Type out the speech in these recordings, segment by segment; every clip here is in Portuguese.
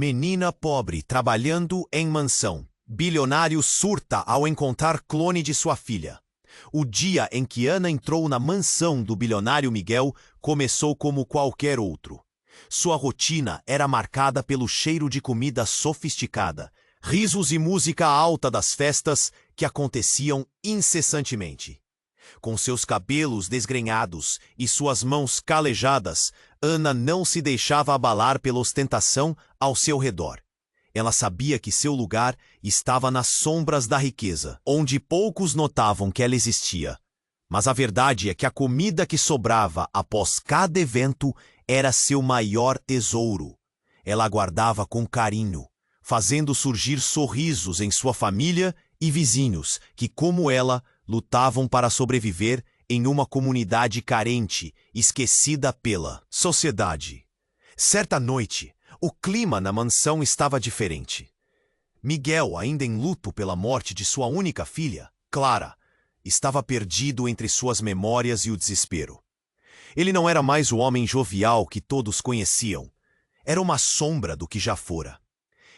Menina pobre trabalhando em mansão. Bilionário surta ao encontrar clone de sua filha. O dia em que Ana entrou na mansão do bilionário Miguel começou como qualquer outro. Sua rotina era marcada pelo cheiro de comida sofisticada, risos e música alta das festas que aconteciam incessantemente. Com seus cabelos desgrenhados e suas mãos calejadas, Ana não se deixava abalar pela ostentação ao seu redor. Ela sabia que seu lugar estava nas sombras da riqueza, onde poucos notavam que ela existia. Mas a verdade é que a comida que sobrava após cada evento era seu maior tesouro. Ela guardava com carinho, fazendo surgir sorrisos em sua família e vizinhos que, como ela, lutavam para sobreviver em uma comunidade carente, esquecida pela sociedade. Certa noite, o clima na mansão estava diferente. Miguel, ainda em luto pela morte de sua única filha, Clara, estava perdido entre suas memórias e o desespero. Ele não era mais o homem jovial que todos conheciam. Era uma sombra do que já fora.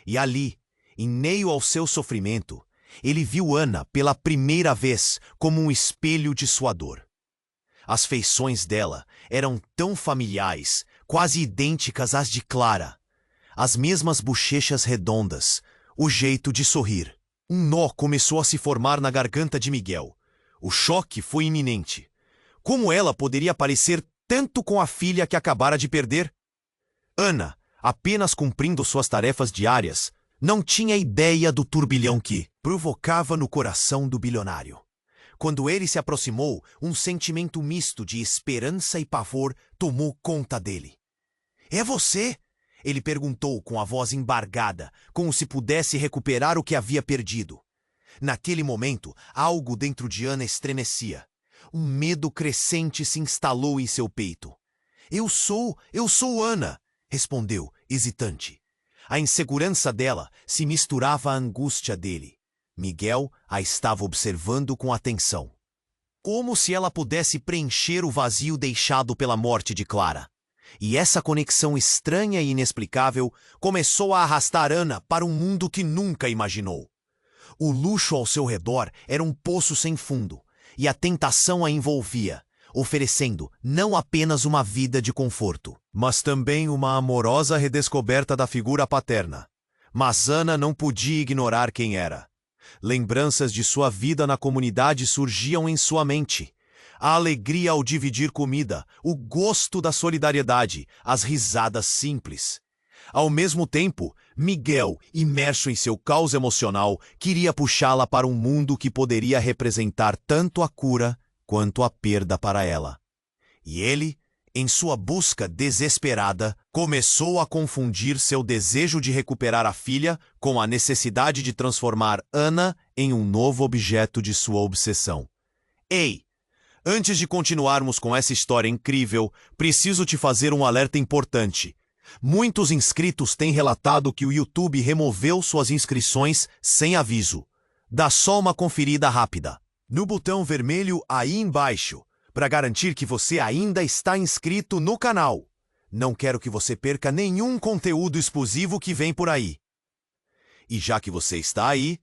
E ali, em meio ao seu sofrimento, ele viu Ana pela primeira vez como um espelho de sua dor. As feições dela eram tão familiares, quase idênticas às de Clara. As mesmas bochechas redondas, o jeito de sorrir. Um nó começou a se formar na garganta de Miguel. O choque foi iminente. Como ela poderia parecer tanto com a filha que acabara de perder? Ana, apenas cumprindo suas tarefas diárias, não tinha ideia do turbilhão que provocava no coração do bilionário. Quando ele se aproximou, um sentimento misto de esperança e pavor tomou conta dele. — É você? Ele perguntou com a voz embargada, como se pudesse recuperar o que havia perdido. Naquele momento, algo dentro de Ana estremecia. Um medo crescente se instalou em seu peito. — Eu sou Ana, respondeu, hesitante. A insegurança dela se misturava à angústia dele. Miguel a estava observando com atenção. Como se ela pudesse preencher o vazio deixado pela morte de Clara. E essa conexão estranha e inexplicável começou a arrastar Ana para um mundo que nunca imaginou. O luxo ao seu redor era um poço sem fundo, e a tentação a envolvia, oferecendo não apenas uma vida de conforto, mas também uma amorosa redescoberta da figura paterna. Mas Ana não podia ignorar quem era. Lembranças de sua vida na comunidade surgiam em sua mente. A alegria ao dividir comida, o gosto da solidariedade, as risadas simples. Ao mesmo tempo, Miguel, imerso em seu caos emocional, queria puxá-la para um mundo que poderia representar tanto a cura quanto a perda para ela. E ele, em sua busca desesperada, começou a confundir seu desejo de recuperar a filha com a necessidade de transformar Ana em um novo objeto de sua obsessão. Ei! Antes de continuarmos com essa história incrível, preciso te fazer um alerta importante. Muitos inscritos têm relatado que o YouTube removeu suas inscrições sem aviso. Dá só uma conferida rápida no botão vermelho aí embaixo, para garantir que você ainda está inscrito no canal. Não quero que você perca nenhum conteúdo exclusivo que vem por aí. E já que você está aí,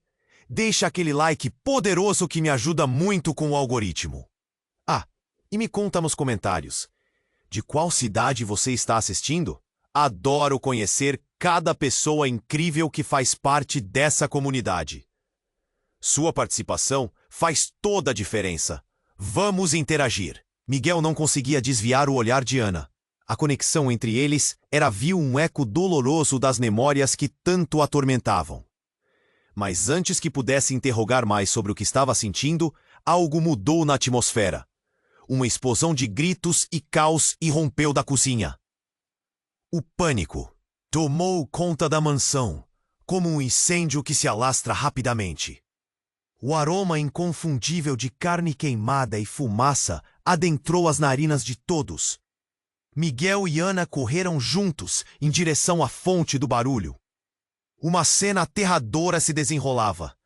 deixa aquele like poderoso que me ajuda muito com o algoritmo. Ah, e me conta nos comentários, de qual cidade você está assistindo? Adoro conhecer cada pessoa incrível que faz parte dessa comunidade. Sua participação faz toda a diferença. Vamos interagir. Miguel não conseguia desviar o olhar de Ana. A conexão entre eles era viu um eco doloroso das memórias que tanto a atormentavam. Mas antes que pudesse interrogar mais sobre o que estava sentindo, algo mudou na atmosfera. Uma explosão de gritos e caos irrompeu da cozinha. O pânico tomou conta da mansão, como um incêndio que se alastra rapidamente. O aroma inconfundível de carne queimada e fumaça adentrou as narinas de todos. Miguel e Ana correram juntos em direção à fonte do barulho. Uma cena aterradora se desenrolava.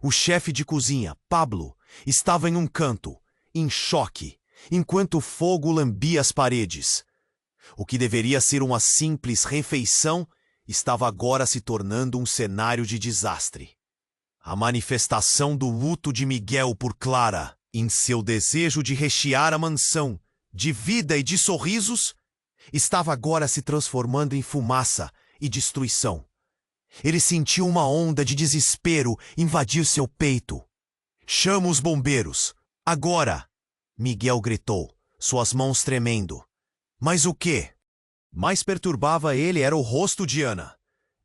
O chefe de cozinha, Pablo, estava em um canto, em choque, enquanto o fogo lambia as paredes. O que deveria ser uma simples refeição estava agora se tornando um cenário de desastre. A manifestação do luto de Miguel por Clara, em seu desejo de rechear a mansão de vida e de sorrisos, estava agora se transformando em fumaça e destruição. Ele sentiu uma onda de desespero invadir seu peito. "Chama os bombeiros! Agora!" Miguel gritou, suas mãos tremendo. Mas o quê? Mais perturbava ele era o rosto de Ana.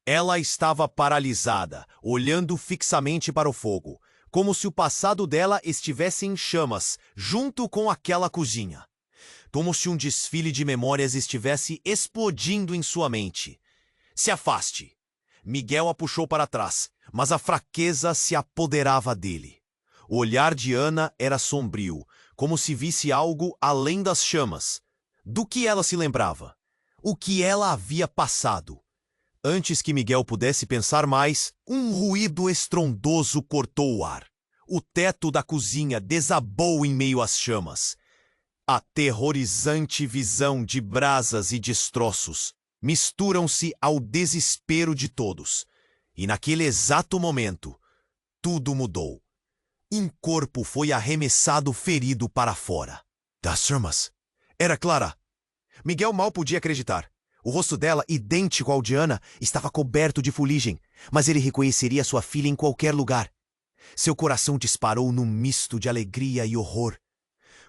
Ela estava paralisada, olhando fixamente para o fogo, como se o passado dela estivesse em chamas, junto com aquela cozinha. Como se um desfile de memórias estivesse explodindo em sua mente. "Se afaste!" Miguel a puxou para trás, mas a fraqueza se apoderava dele. O olhar de Ana era sombrio, como se visse algo além das chamas. Do que ela se lembrava? O que ela havia passado? Antes que Miguel pudesse pensar mais, um ruído estrondoso cortou o ar. O teto da cozinha desabou em meio às chamas. Aterrorizante visão de brasas e destroços misturam-se ao desespero de todos. E naquele exato momento, tudo mudou. Um corpo foi arremessado ferido para fora. Das chamas? Era Clara. Miguel mal podia acreditar. O rosto dela, idêntico ao de Ana, estava coberto de fuligem, mas ele reconheceria sua filha em qualquer lugar. Seu coração disparou num misto de alegria e horror.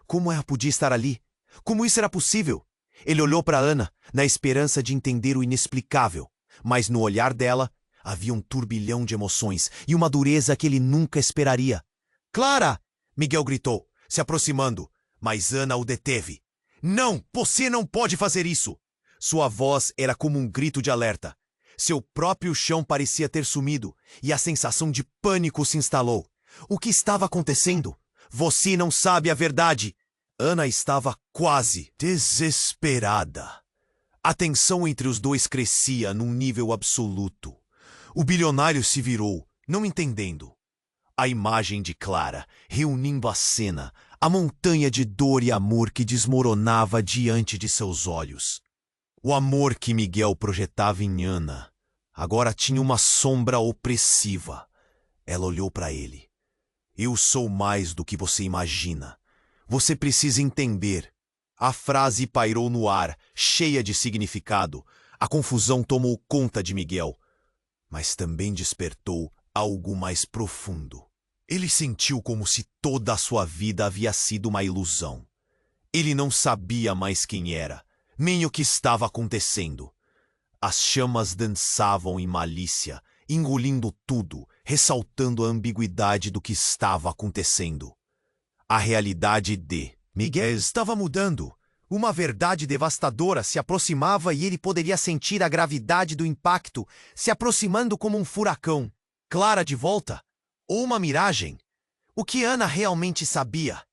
Como ela podia estar ali? Como isso era possível? Ele olhou para Ana, na esperança de entender o inexplicável, mas no olhar dela havia um turbilhão de emoções e uma dureza que ele nunca esperaria. "Clara!" Miguel gritou, se aproximando, mas Ana o deteve. "Não, você não pode fazer isso!" Sua voz era como um grito de alerta. Seu próprio chão parecia ter sumido, e a sensação de pânico se instalou. O que estava acontecendo? "Você não sabe a verdade!" Ana estava quase desesperada. A tensão entre os dois crescia num nível absoluto. O bilionário se virou, não entendendo. A imagem de Clara, reunindo a cena, a montanha de dor e amor que desmoronava diante de seus olhos. O amor que Miguel projetava em Ana agora tinha uma sombra opressiva. Ela olhou para ele. "Eu sou mais do que você imagina. Você precisa entender." A frase pairou no ar, cheia de significado. A confusão tomou conta de Miguel, mas também despertou algo mais profundo. Ele sentiu como se toda a sua vida havia sido uma ilusão. Ele não sabia mais quem era, nem o que estava acontecendo. As chamas dançavam em malícia, engolindo tudo, ressaltando a ambiguidade do que estava acontecendo. A realidade de Miguel estava mudando. Uma verdade devastadora se aproximava e ele poderia sentir a gravidade do impacto se aproximando como um furacão. Clara de volta? Ou uma miragem? O que Ana realmente sabia?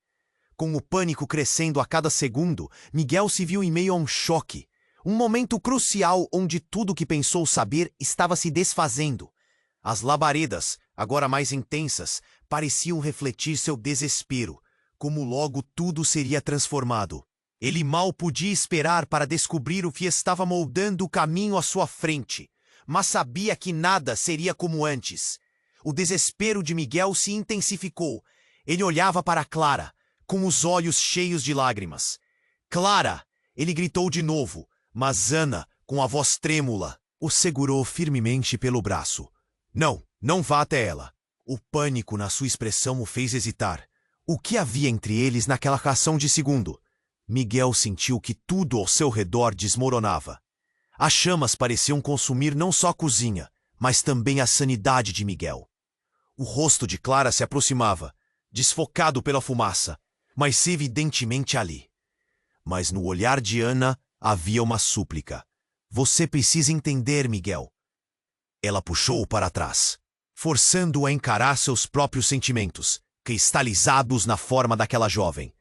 Com o pânico crescendo a cada segundo, Miguel se viu em meio a um choque. Um momento crucial onde tudo o que pensou saber estava se desfazendo. As labaredas, agora mais intensas, pareciam refletir seu desespero, como logo tudo seria transformado. Ele mal podia esperar para descobrir o que estava moldando o caminho à sua frente, mas sabia que nada seria como antes. O desespero de Miguel se intensificou. Ele olhava para Clara, com os olhos cheios de lágrimas. "Clara!" Ele gritou de novo, mas Ana, com a voz trêmula, o segurou firmemente pelo braço. "Não, não vá até ela." O pânico na sua expressão o fez hesitar. O que havia entre eles naquela fração de segundo? Miguel sentiu que tudo ao seu redor desmoronava. As chamas pareciam consumir não só a cozinha, mas também a sanidade de Miguel. O rosto de Clara se aproximava, desfocado pela fumaça, mas evidentemente ali. Mas no olhar de Ana havia uma súplica. "Você precisa entender, Miguel." Ela puxou-o para trás, forçando-o a encarar seus próprios sentimentos, cristalizados na forma daquela jovem.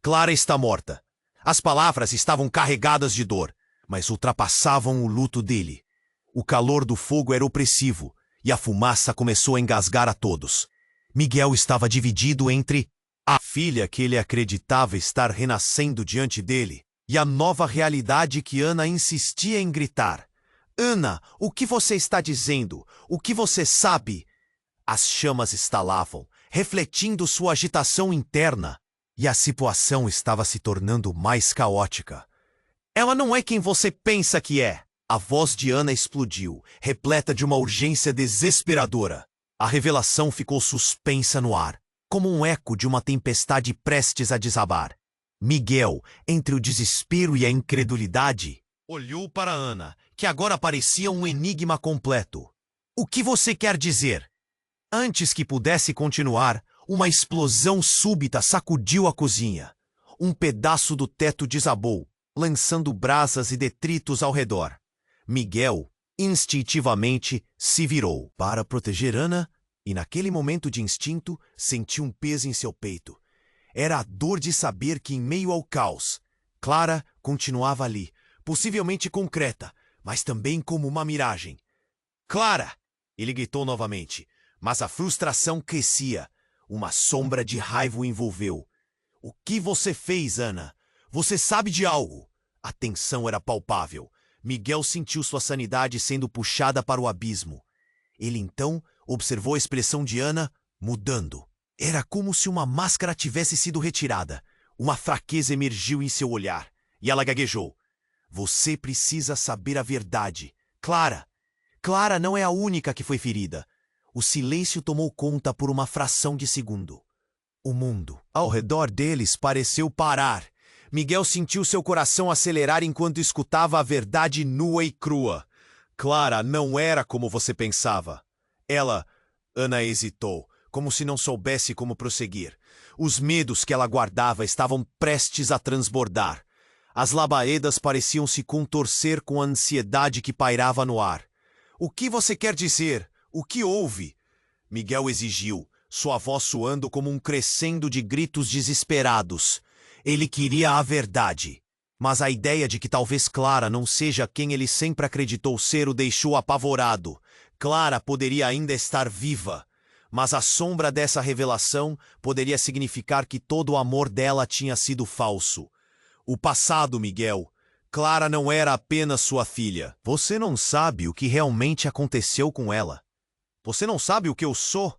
Clara está morta. As palavras estavam carregadas de dor, mas ultrapassavam o luto dele. O calor do fogo era opressivo, e a fumaça começou a engasgar a todos. Miguel estava dividido entre a filha que ele acreditava estar renascendo diante dele e a nova realidade que Ana insistia em gritar. Ana, o que você está dizendo? O que você sabe? As chamas estalavam, refletindo sua agitação interna, e a situação estava se tornando mais caótica. Ela não é quem você pensa que é. A voz de Ana explodiu, repleta de uma urgência desesperadora. A revelação ficou suspensa no ar, como um eco de uma tempestade prestes a desabar. Miguel, entre o desespero e a incredulidade, olhou para Ana, que agora parecia um enigma completo. O que você quer dizer? Antes que pudesse continuar, uma explosão súbita sacudiu a cozinha. Um pedaço do teto desabou, lançando brasas e detritos ao redor. Miguel, instintivamente, se virou para proteger Ana e, naquele momento de instinto, sentiu um peso em seu peito. Era a dor de saber que, em meio ao caos, Clara continuava ali, possivelmente concreta, mas também como uma miragem. Clara! Ele gritou novamente, mas a frustração crescia. Uma sombra de raiva o envolveu. O que você fez, Ana? Você sabe de algo? A tensão era palpável. Miguel sentiu sua sanidade sendo puxada para o abismo. Ele então observou a expressão de Ana mudando. Era como se uma máscara tivesse sido retirada. Uma fraqueza emergiu em seu olhar, e ela gaguejou. Você precisa saber a verdade. Clara! Clara não é a única que foi ferida. O silêncio tomou conta por uma fração de segundo. O mundo ao redor deles pareceu parar. Miguel sentiu seu coração acelerar enquanto escutava a verdade nua e crua. Clara não era como você pensava. Ana hesitou, como se não soubesse como prosseguir. Os medos que ela guardava estavam prestes a transbordar. As labaredas pareciam se contorcer com a ansiedade que pairava no ar. O que você quer dizer? O que houve? Miguel exigiu, sua voz soando como um crescendo de gritos desesperados. Ele queria a verdade. Mas a ideia de que talvez Clara não seja quem ele sempre acreditou ser o deixou apavorado. Clara poderia ainda estar viva. Mas a sombra dessa revelação poderia significar que todo o amor dela tinha sido falso. O passado, Miguel. Clara não era apenas sua filha. Você não sabe o que realmente aconteceu com ela. Você não sabe o que eu sou?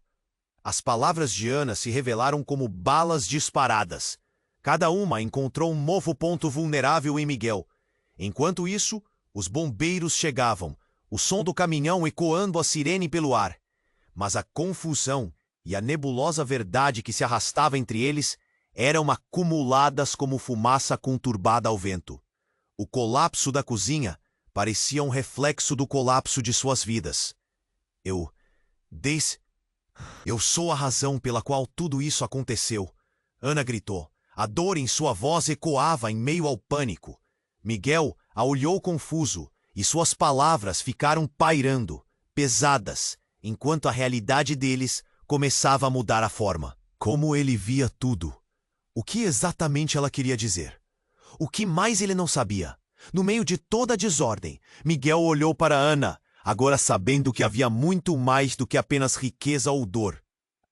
As palavras de Ana se revelaram como balas disparadas. Cada uma encontrou um novo ponto vulnerável em Miguel. Enquanto isso, os bombeiros chegavam, o som do caminhão ecoando a sirene pelo ar. Mas a confusão e a nebulosa verdade que se arrastava entre eles eram acumuladas como fumaça conturbada ao vento. O colapso da cozinha parecia um reflexo do colapso de suas vidas. Eu sou a razão pela qual tudo isso aconteceu. Ana gritou. A dor em sua voz ecoava em meio ao pânico. Miguel a olhou confuso e suas palavras ficaram pairando, pesadas, enquanto a realidade deles começava a mudar a forma. Como ele via tudo. O que exatamente ela queria dizer? O que mais ele não sabia? No meio de toda a desordem, Miguel olhou para Ana, agora sabendo que havia muito mais do que apenas riqueza ou dor.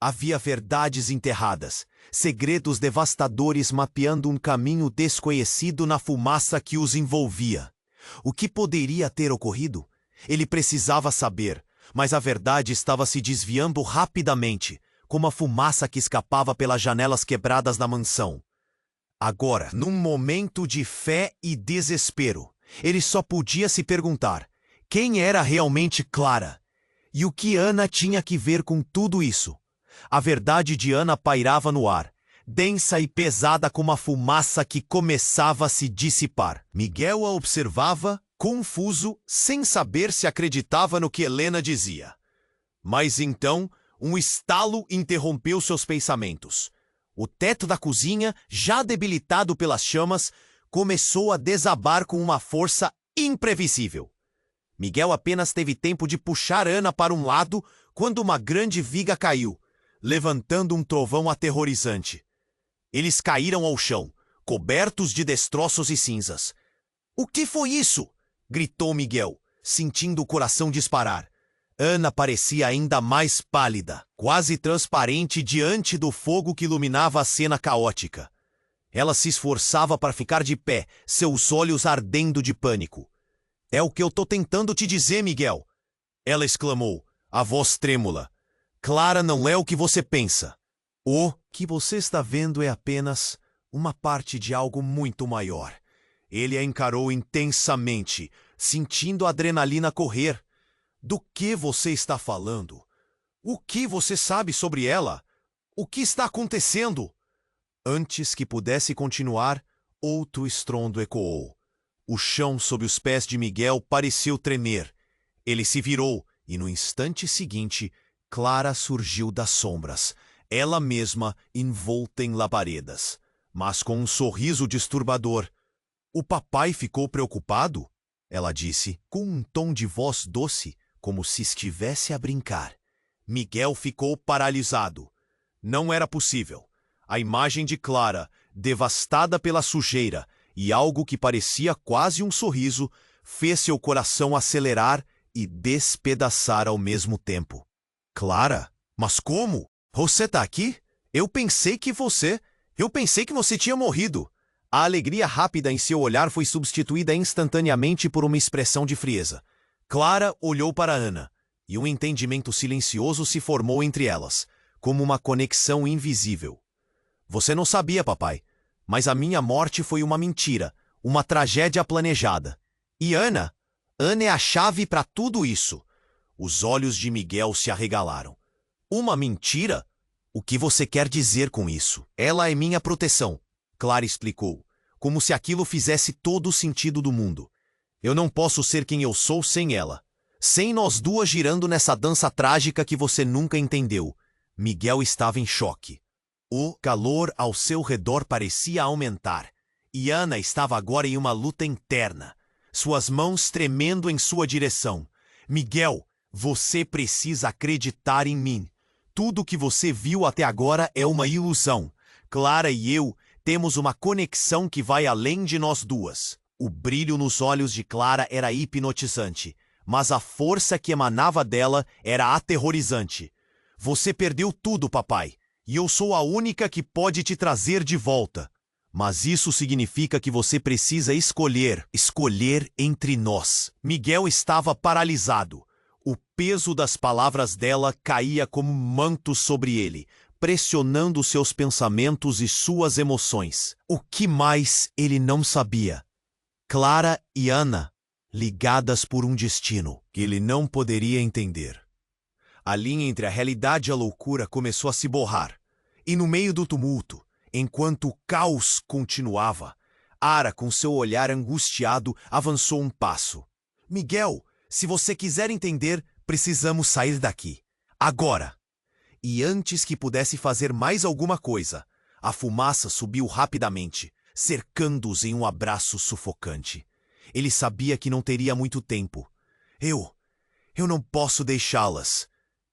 Havia verdades enterradas, segredos devastadores mapeando um caminho desconhecido na fumaça que os envolvia. O que poderia ter ocorrido? Ele precisava saber, mas a verdade estava se desviando rapidamente, como a fumaça que escapava pelas janelas quebradas da mansão. Agora, num momento de fé e desespero, ele só podia se perguntar: quem era realmente Clara? E o que Ana tinha que ver com tudo isso? A verdade de Ana pairava no ar, densa e pesada como a fumaça que começava a se dissipar. Miguel a observava, confuso, sem saber se acreditava no que Helena dizia. Mas então, um estalo interrompeu seus pensamentos. O teto da cozinha, já debilitado pelas chamas, começou a desabar com uma força imprevisível. Miguel apenas teve tempo de puxar Ana para um lado quando uma grande viga caiu, levantando um trovão aterrorizante. Eles caíram ao chão, cobertos de destroços e cinzas. "O que foi isso?" gritou Miguel, sentindo o coração disparar. Ana parecia ainda mais pálida, quase transparente diante do fogo que iluminava a cena caótica. Ela se esforçava para ficar de pé, seus olhos ardendo de pânico. É o que eu tô tentando te dizer, Miguel. Ela exclamou, a voz trêmula. Clara não é o que você pensa. O que você está vendo é apenas uma parte de algo muito maior. Ele a encarou intensamente, sentindo a adrenalina correr. Do que você está falando? O que você sabe sobre ela? O que está acontecendo? Antes que pudesse continuar, outro estrondo ecoou. O chão sob os pés de Miguel pareceu tremer. Ele se virou e, no instante seguinte, Clara surgiu das sombras, ela mesma envolta em labaredas, mas com um sorriso disturbador. O papai ficou preocupado? Ela disse, com um tom de voz doce, como se estivesse a brincar. Miguel ficou paralisado. Não era possível. A imagem de Clara, devastada pela sujeira, e algo que parecia quase um sorriso, fez seu coração acelerar e despedaçar ao mesmo tempo. Clara? Mas como? Você tá aqui? Eu pensei que você tinha morrido. A alegria rápida em seu olhar foi substituída instantaneamente por uma expressão de frieza. Clara olhou para Ana, e um entendimento silencioso se formou entre elas, como uma conexão invisível. Você não sabia, papai, mas a minha morte foi uma mentira, uma tragédia planejada. E Ana? Ana é a chave para tudo isso. Os olhos de Miguel se arregalaram. Uma mentira? O que você quer dizer com isso? Ela é minha proteção, Clara explicou, como se aquilo fizesse todo o sentido do mundo. Eu não posso ser quem eu sou sem ela. Sem nós duas girando nessa dança trágica que você nunca entendeu. Miguel estava em choque. O calor ao seu redor parecia aumentar, e Ana estava agora em uma luta interna, suas mãos tremendo em sua direção. Miguel, você precisa acreditar em mim. Tudo que você viu até agora é uma ilusão. Clara e eu temos uma conexão que vai além de nós duas. O brilho nos olhos de Clara era hipnotizante, mas a força que emanava dela era aterrorizante. Você perdeu tudo, papai, e eu sou a única que pode te trazer de volta. Mas isso significa que você precisa escolher entre nós. Miguel estava paralisado. O peso das palavras dela caía como manto sobre ele, pressionando seus pensamentos e suas emoções. O que mais ele não sabia? Clara e Ana, ligadas por um destino que ele não poderia entender. A linha entre a realidade e a loucura começou a se borrar, e no meio do tumulto, enquanto o caos continuava, Ara, com seu olhar angustiado, avançou um passo. Miguel, se você quiser entender, precisamos sair daqui. Agora! E antes que pudesse fazer mais alguma coisa, a fumaça subiu rapidamente, cercando-os em um abraço sufocante. Ele sabia que não teria muito tempo. Eu não posso deixá-las.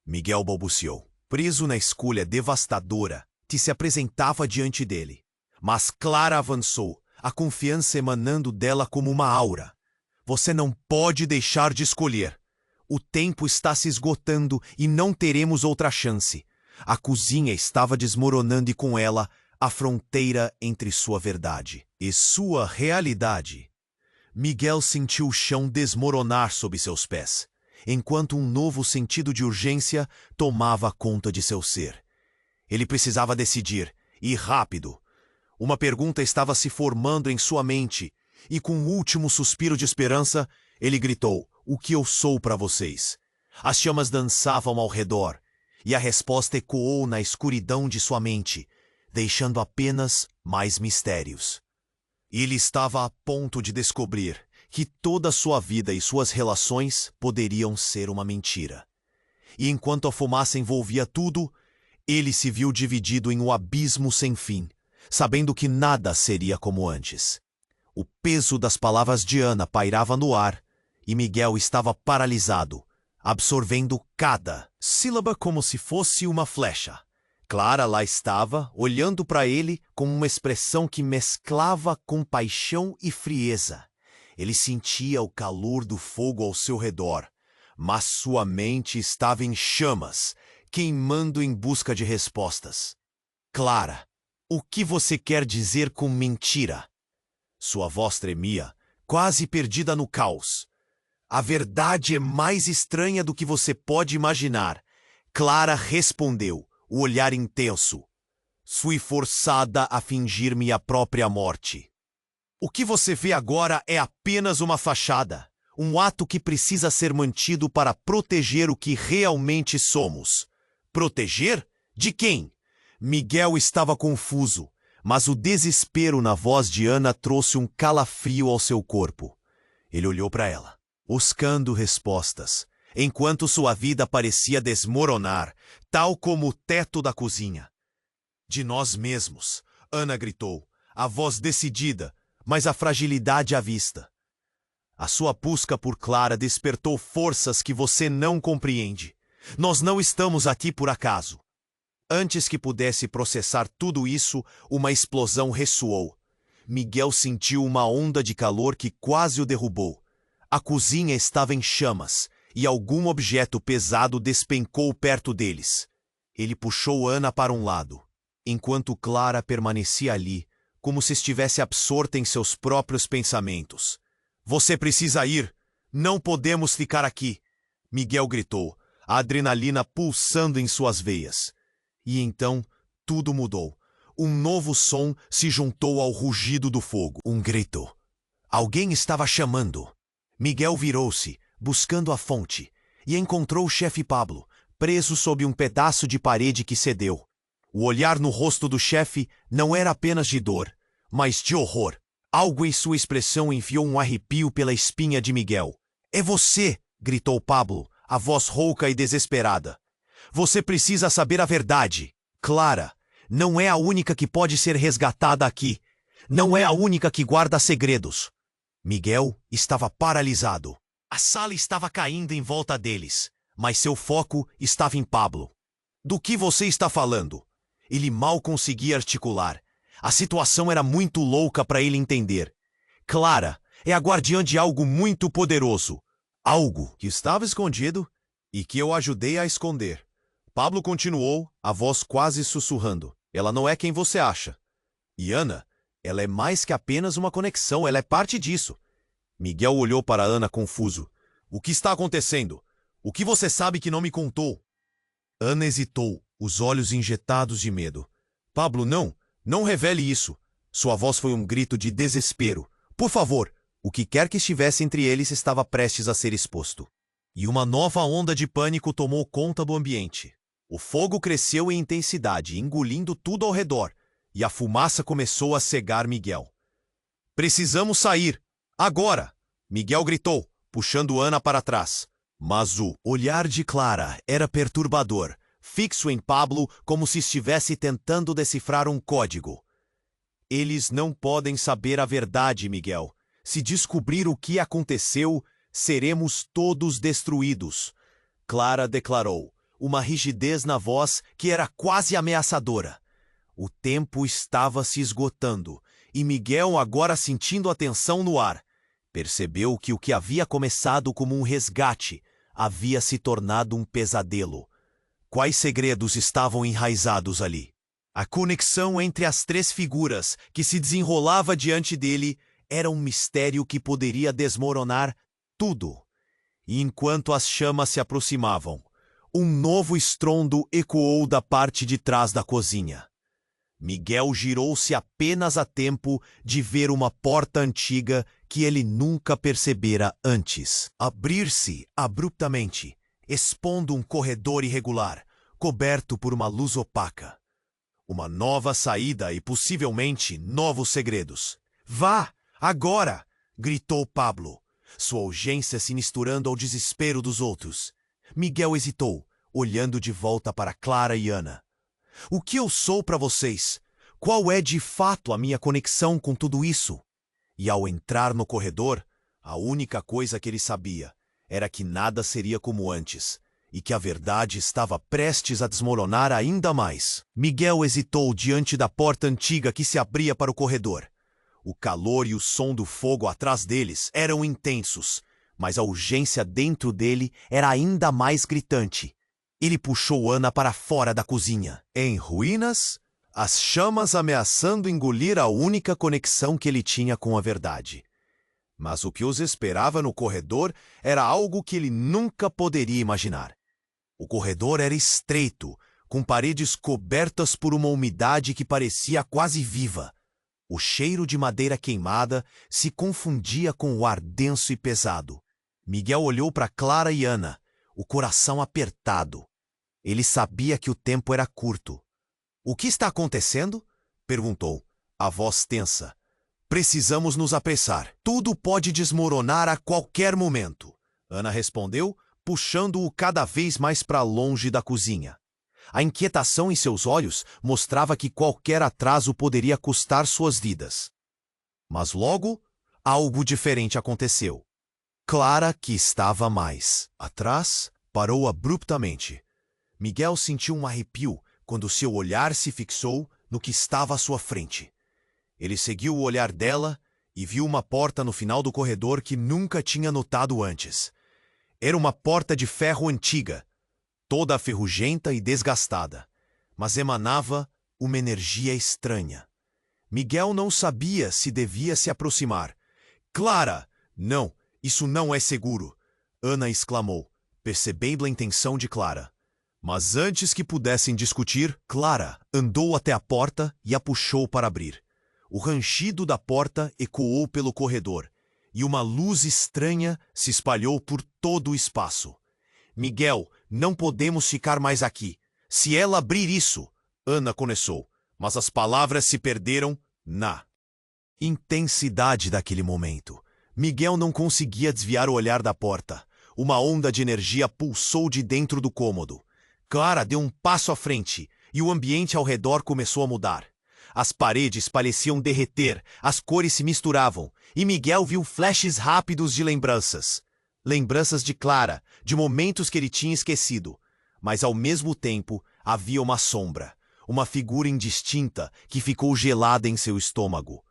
Miguel balbuciou. Preso na escolha devastadora, que se apresentava diante dele. Mas Clara avançou, a confiança emanando dela como uma aura. Você não pode deixar de escolher. O tempo está se esgotando e não teremos outra chance. A cozinha estava desmoronando e com ela a fronteira entre sua verdade e sua realidade. Miguel sentiu o chão desmoronar sob seus pés, enquanto um novo sentido de urgência tomava conta de seu ser. Ele precisava decidir, e rápido. Uma pergunta estava se formando em sua mente, e com um último suspiro de esperança, ele gritou: "O que eu sou para vocês?" As chamas dançavam ao redor, e a resposta ecoou na escuridão de sua mente, deixando apenas mais mistérios. Ele estava a ponto de descobrir que toda sua vida e suas relações poderiam ser uma mentira. E enquanto a fumaça envolvia tudo, ele se viu dividido em um abismo sem fim, sabendo que nada seria como antes. O peso das palavras de Ana pairava no ar, e Miguel estava paralisado, absorvendo cada sílaba como se fosse uma flecha. Clara lá estava, olhando para ele com uma expressão que mesclava compaixão e frieza. Ele sentia o calor do fogo ao seu redor, mas sua mente estava em chamas, queimando em busca de respostas. Clara, o que você quer dizer com mentira? Sua voz tremia, quase perdida no caos. A verdade é mais estranha do que você pode imaginar. Clara respondeu, o olhar intenso. Fui forçada a fingir minha própria morte. O que você vê agora é apenas uma fachada. Um ato que precisa ser mantido para proteger o que realmente somos. Proteger? De quem? Miguel estava confuso, mas o desespero na voz de Ana trouxe um calafrio ao seu corpo. Ele olhou para ela, buscando respostas, enquanto sua vida parecia desmoronar, tal como o teto da cozinha. De nós mesmos, Ana gritou, a voz decidida, mas a fragilidade à vista. A sua busca por Clara despertou forças que você não compreende. Nós não estamos aqui por acaso. Antes que pudesse processar tudo isso, uma explosão ressoou. Miguel sentiu uma onda de calor que quase o derrubou. A cozinha estava em chamas, e algum objeto pesado despencou perto deles. Ele puxou Ana para um lado, enquanto Clara permanecia ali, como se estivesse absorta em seus próprios pensamentos. Você precisa ir! Não podemos ficar aqui! Miguel gritou, a adrenalina pulsando em suas veias. E então, tudo mudou. Um novo som se juntou ao rugido do fogo. Um grito. Alguém estava chamando. Miguel virou-se, buscando a fonte, e encontrou o chefe Pablo, preso sob um pedaço de parede que cedeu. O olhar no rosto do chefe não era apenas de dor, mas de horror. Algo em sua expressão enfiou um arrepio pela espinha de Miguel. É você! Gritou Pablo, a voz rouca e desesperada. Você precisa saber a verdade. Clara não é a única que pode ser resgatada aqui. Não é a única que guarda segredos. Miguel estava paralisado. A sala estava caindo em volta deles, mas seu foco estava em Pablo. Do que você está falando? Ele mal conseguia articular. A situação era muito louca para ele entender. Clara é a guardiã de algo muito poderoso. Algo que estava escondido e que eu ajudei a esconder. Pablo continuou, a voz quase sussurrando. Ela não é quem você acha. E Ana, ela é mais que apenas uma conexão, ela é parte disso. Miguel olhou para Ana confuso. O que está acontecendo? O que você sabe que não me contou? Ana hesitou, os olhos injetados de medo. Pablo, não revele isso. Sua voz foi um grito de desespero. Por favor, o que quer que estivesse entre eles estava prestes a ser exposto. E uma nova onda de pânico tomou conta do ambiente. O fogo cresceu em intensidade, engolindo tudo ao redor, e a fumaça começou a cegar Miguel. Precisamos sair! Agora! Miguel gritou, puxando Ana para trás. Mas o olhar de Clara era perturbador, fixo em Pablo como se estivesse tentando decifrar um código. Eles não podem saber a verdade, Miguel. Se descobrir o que aconteceu, seremos todos destruídos. Clara declarou, uma rigidez na voz que era quase ameaçadora. O tempo estava se esgotando, e Miguel, agora sentindo a tensão no ar, percebeu que o que havia começado como um resgate havia se tornado um pesadelo. Quais segredos estavam enraizados ali? A conexão entre as três figuras que se desenrolava diante dele era um mistério que poderia desmoronar tudo. E enquanto as chamas se aproximavam, um novo estrondo ecoou da parte de trás da cozinha. Miguel girou-se apenas a tempo de ver uma porta antiga que ele nunca percebera antes abrir-se abruptamente, expondo um corredor irregular, coberto por uma luz opaca. Uma nova saída e possivelmente novos segredos. Vá, agora! Gritou Pablo, sua urgência se misturando ao desespero dos outros. Miguel hesitou, olhando de volta para Clara e Ana. O que eu sou para vocês? Qual é de fato a minha conexão com tudo isso? E ao entrar no corredor, a única coisa que ele sabia era que nada seria como antes, e que a verdade estava prestes a desmoronar ainda mais. Miguel hesitou diante da porta antiga que se abria para o corredor. O calor e o som do fogo atrás deles eram intensos, mas a urgência dentro dele era ainda mais gritante. Ele puxou Ana para fora da cozinha. Em ruínas, as chamas ameaçando engolir a única conexão que ele tinha com a verdade. Mas o que os esperava no corredor era algo que ele nunca poderia imaginar. O corredor era estreito, com paredes cobertas por uma umidade que parecia quase viva. O cheiro de madeira queimada se confundia com o ar denso e pesado. Miguel olhou para Clara e Ana, o coração apertado. Ele sabia que o tempo era curto. "O que está acontecendo?" perguntou, a voz tensa. "Precisamos nos apressar. Tudo pode desmoronar a qualquer momento." Ana respondeu, puxando-o cada vez mais para longe da cozinha. A inquietação em seus olhos mostrava que qualquer atraso poderia custar suas vidas. Mas logo, algo diferente aconteceu. Clara, que estava mais atrás, parou abruptamente. Miguel sentiu um arrepio quando seu olhar se fixou no que estava à sua frente. Ele seguiu o olhar dela e viu uma porta no final do corredor que nunca tinha notado antes. Era uma porta de ferro antiga, toda ferrugenta e desgastada, mas emanava uma energia estranha. Miguel não sabia se devia se aproximar. "Clara! Não, isso não é seguro!" Ana exclamou, percebendo a intenção de Clara. Mas antes que pudessem discutir, Clara andou até a porta e a puxou para abrir. O rangido da porta ecoou pelo corredor, e uma luz estranha se espalhou por todo o espaço. "Miguel, não podemos ficar mais aqui. Se ela abrir isso..." Ana começou, mas as palavras se perderam na intensidade daquele momento. Miguel não conseguia desviar o olhar da porta. Uma onda de energia pulsou de dentro do cômodo. Clara deu um passo à frente, e o ambiente ao redor começou a mudar. As paredes pareciam derreter, as cores se misturavam, e Miguel viu flashes rápidos de lembranças. Lembranças de Clara, de momentos que ele tinha esquecido. Mas ao mesmo tempo, havia uma sombra, uma figura indistinta que ficou gelada em seu estômago.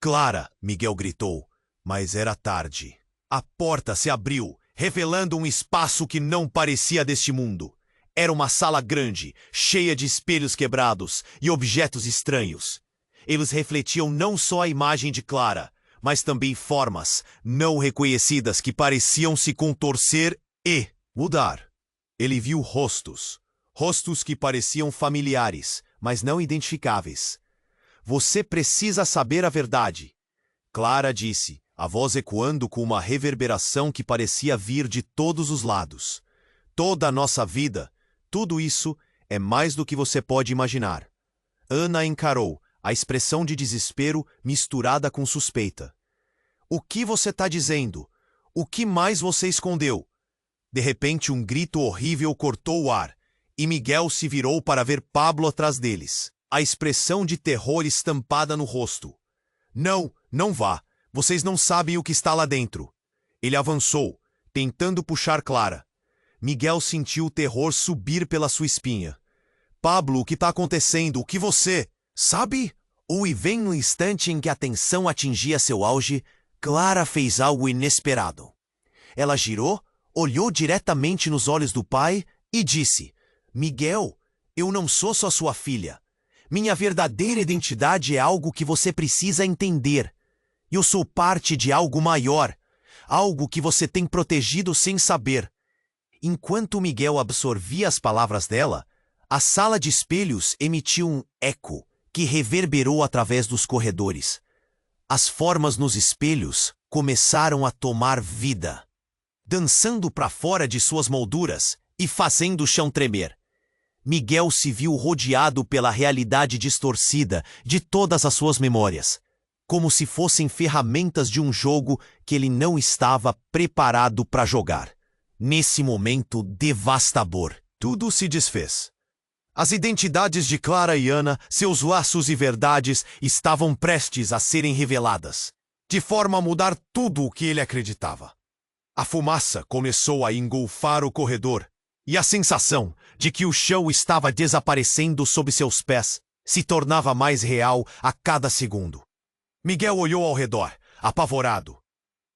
"Clara!" Miguel gritou, mas era tarde. A porta se abriu, revelando um espaço que não parecia deste mundo. Era uma sala grande, cheia de espelhos quebrados e objetos estranhos. Eles refletiam não só a imagem de Clara, mas também formas não reconhecidas que pareciam se contorcer e mudar. Ele viu rostos que pareciam familiares, mas não identificáveis. "Você precisa saber a verdade", Clara disse, a voz ecoando com uma reverberação que parecia vir de todos os lados. "Toda a nossa vida, tudo isso é mais do que você pode imaginar." Ana encarou, a expressão de desespero misturada com suspeita. "O que você está dizendo? O que mais você escondeu?" De repente, um grito horrível cortou o ar, e Miguel se virou para ver Pablo atrás deles, a expressão de terror estampada no rosto. "Não, não vá. Vocês não sabem o que está lá dentro." Ele avançou, tentando puxar Clara. Miguel sentiu o terror subir pela sua espinha. "Pablo, o que está acontecendo? O que você sabe?" E vem no instante em que a tensão atingia seu auge, Clara fez algo inesperado. Ela girou, olhou diretamente nos olhos do pai e disse: "Miguel, eu não sou só sua filha. Minha verdadeira identidade é algo que você precisa entender. Eu sou parte de algo maior, algo que você tem protegido sem saber." Enquanto Miguel absorvia as palavras dela, a sala de espelhos emitiu um eco que reverberou através dos corredores. As formas nos espelhos começaram a tomar vida, dançando para fora de suas molduras e fazendo o chão tremer. Miguel se viu rodeado pela realidade distorcida de todas as suas memórias, como se fossem ferramentas de um jogo que ele não estava preparado para jogar. Nesse momento devastador, tudo se desfez. As identidades de Clara e Ana, seus laços e verdades estavam prestes a serem reveladas, de forma a mudar tudo o que ele acreditava. A fumaça começou a engolfar o corredor, e a sensação de que o chão estava desaparecendo sob seus pés se tornava mais real a cada segundo. Miguel olhou ao redor, apavorado.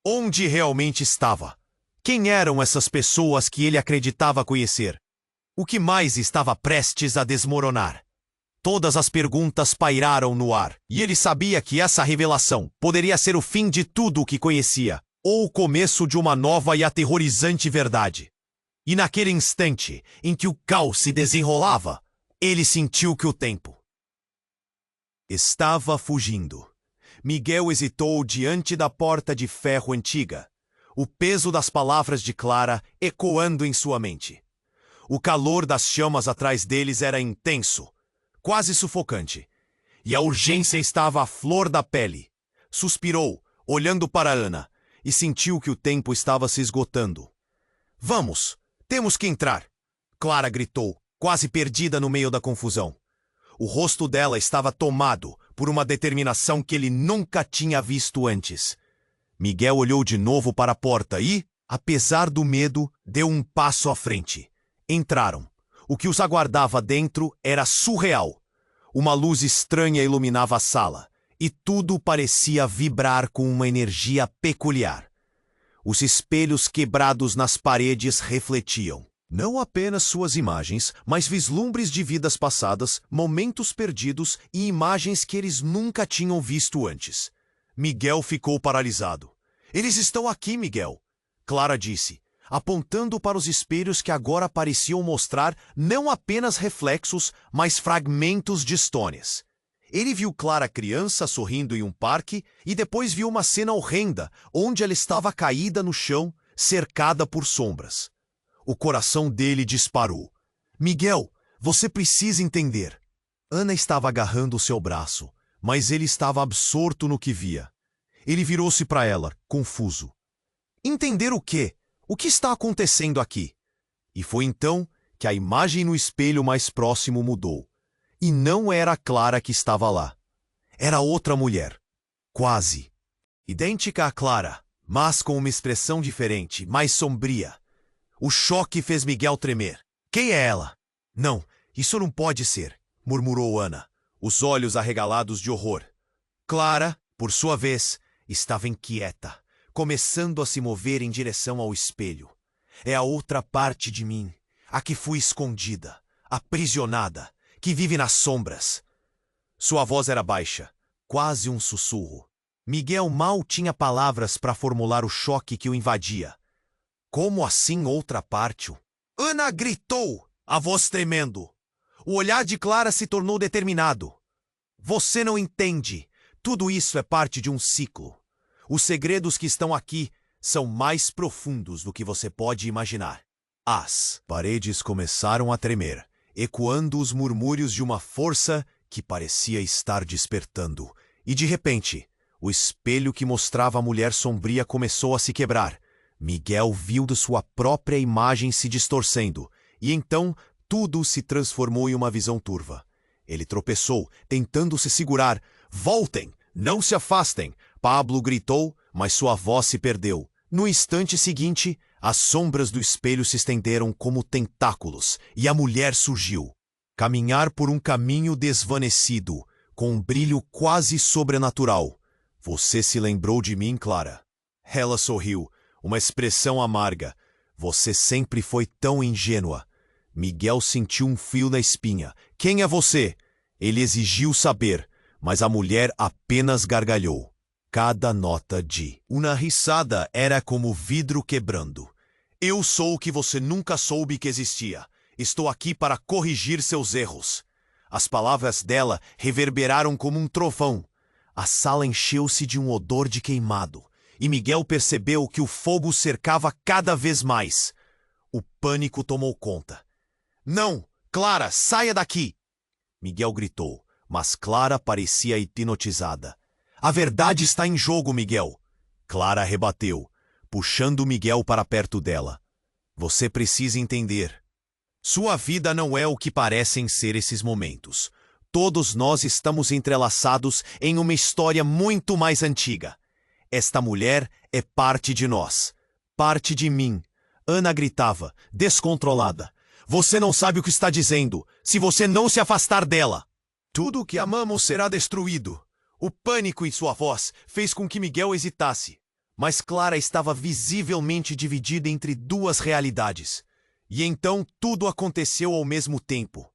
Onde realmente estava? Quem eram essas pessoas que ele acreditava conhecer? O que mais estava prestes a desmoronar? Todas as perguntas pairaram no ar, e ele sabia que essa revelação poderia ser o fim de tudo o que conhecia, ou o começo de uma nova e aterrorizante verdade. E naquele instante em que o caos se desenrolava, ele sentiu que o tempo estava fugindo. Miguel hesitou diante da porta de ferro antiga, o peso das palavras de Clara ecoando em sua mente. O calor das chamas atrás deles era intenso, quase sufocante, e a urgência estava à flor da pele. Suspirou, olhando para Ana, e sentiu que o tempo estava se esgotando. Vamos, temos que entrar, Clara gritou, quase perdida no meio da confusão. O rosto dela estava tomado por uma determinação que ele nunca tinha visto antes. Miguel olhou de novo para a porta e, apesar do medo, deu um passo à frente. Entraram. O que os aguardava dentro era surreal. Uma luz estranha iluminava a sala, e tudo parecia vibrar com uma energia peculiar. Os espelhos quebrados nas paredes refletiam não apenas suas imagens, mas vislumbres de vidas passadas, momentos perdidos e imagens que eles nunca tinham visto antes. Miguel ficou paralisado. Eles estão aqui, Miguel, Clara disse, apontando para os espelhos que agora pareciam mostrar não apenas reflexos, mas fragmentos de Stones. Ele viu Clara criança sorrindo em um parque e depois viu uma cena horrenda, onde ela estava caída no chão, cercada por sombras. O coração dele disparou. Miguel, você precisa entender. Ana estava agarrando seu braço, mas ele estava absorto no que via. Ele virou-se para ela, confuso. Entender o quê? O que está acontecendo aqui? E foi então que a imagem no espelho mais próximo mudou. E não era a Clara que estava lá. Era outra mulher. Quase idêntica à Clara, mas com uma expressão diferente, mais sombria. O choque fez Miguel tremer. Quem é ela? Não, isso não pode ser, murmurou Ana, os olhos arregalados de horror. Clara, por sua vez, estava inquieta, começando a se mover em direção ao espelho. É a outra parte de mim, a que fui escondida, aprisionada, que vive nas sombras. Sua voz era baixa, quase um sussurro. Miguel mal tinha palavras para formular o choque que o invadia. Como assim outra parte? Ana gritou, a voz tremendo. O olhar de Clara se tornou determinado. Você não entende. Tudo isso é parte de um ciclo. Os segredos que estão aqui são mais profundos do que você pode imaginar. As paredes começaram a tremer, ecoando os murmúrios de uma força que parecia estar despertando. E de repente, o espelho que mostrava a mulher sombria começou a se quebrar. Miguel viu de sua própria imagem se distorcendo, e então tudo se transformou em uma visão turva. Ele tropeçou, tentando se segurar. Voltem! Não se afastem! Pablo gritou, mas sua voz se perdeu. No instante seguinte, as sombras do espelho se estenderam como tentáculos, e a mulher surgiu. Caminhar por um caminho desvanecido, com um brilho quase sobrenatural. Você se lembrou de mim, Clara? Ela sorriu, uma expressão amarga. Você sempre foi tão ingênua. Miguel sentiu um frio na espinha. Quem é você? Ele exigiu saber, mas a mulher apenas gargalhou. Cada nota de uma risada era como vidro quebrando. Eu sou o que você nunca soube que existia. Estou aqui para corrigir seus erros. As palavras dela reverberaram como um trovão. A sala encheu-se de um odor de queimado. E Miguel percebeu que o fogo cercava cada vez mais. O pânico tomou conta. Não, Clara, saia daqui! Miguel gritou, mas Clara parecia hipnotizada. A verdade está em jogo, Miguel. Clara rebateu, puxando Miguel para perto dela. Você precisa entender. Sua vida não é o que parecem ser esses momentos. Todos nós estamos entrelaçados em uma história muito mais antiga. Esta mulher é parte de nós, parte de mim. Ana gritava, descontrolada. Você não sabe o que está dizendo, se você não se afastar dela. Tudo o que amamos será destruído. O pânico em sua voz fez com que Miguel hesitasse. Mas Clara estava visivelmente dividida entre duas realidades. E então tudo aconteceu ao mesmo tempo.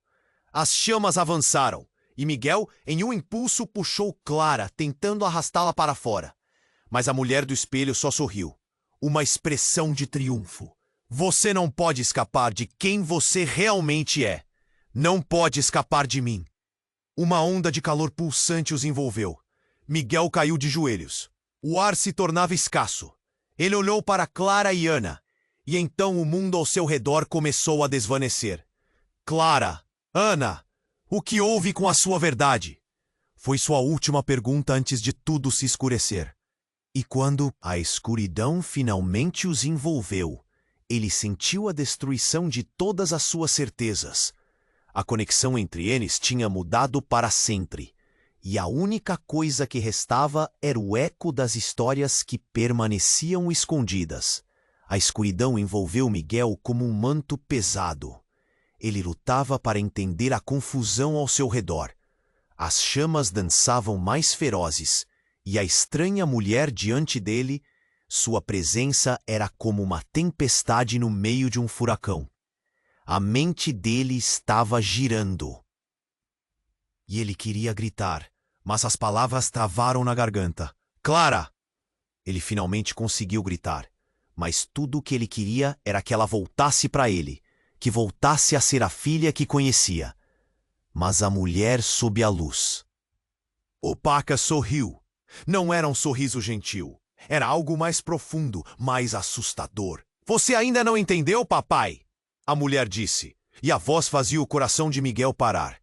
As chamas avançaram, E Miguel, em um impulso, puxou Clara, tentando arrastá-la para fora. Mas a mulher do espelho só sorriu. Uma expressão de triunfo. Você não pode escapar de quem você realmente é. Não pode escapar de mim. Uma onda de calor pulsante os envolveu. Miguel caiu de joelhos. O ar se tornava escasso. Ele olhou para Clara e Ana. E então o mundo ao seu redor começou a desvanecer. Clara, Ana, o que houve com a sua verdade? Foi sua última pergunta antes de tudo se escurecer. E quando a escuridão finalmente os envolveu, ele sentiu a destruição de todas as suas certezas. A conexão entre eles tinha mudado para sempre, e a única coisa que restava era o eco das histórias que permaneciam escondidas. A escuridão envolveu Miguel como um manto pesado. Ele lutava para entender a confusão ao seu redor. As chamas dançavam mais ferozes, e a estranha mulher diante dele, sua presença era como uma tempestade no meio de um furacão. A mente dele estava girando. E ele queria gritar, mas as palavras travaram na garganta. Clara! Ele finalmente conseguiu gritar, mas tudo o que ele queria era que ela voltasse para ele, que voltasse a ser a filha que conhecia. Mas a mulher sob a luz. Opaca sorriu. Não era um sorriso gentil. Era algo mais profundo, mais assustador. Você ainda não entendeu, papai? A mulher disse, e a voz fazia o coração de Miguel parar.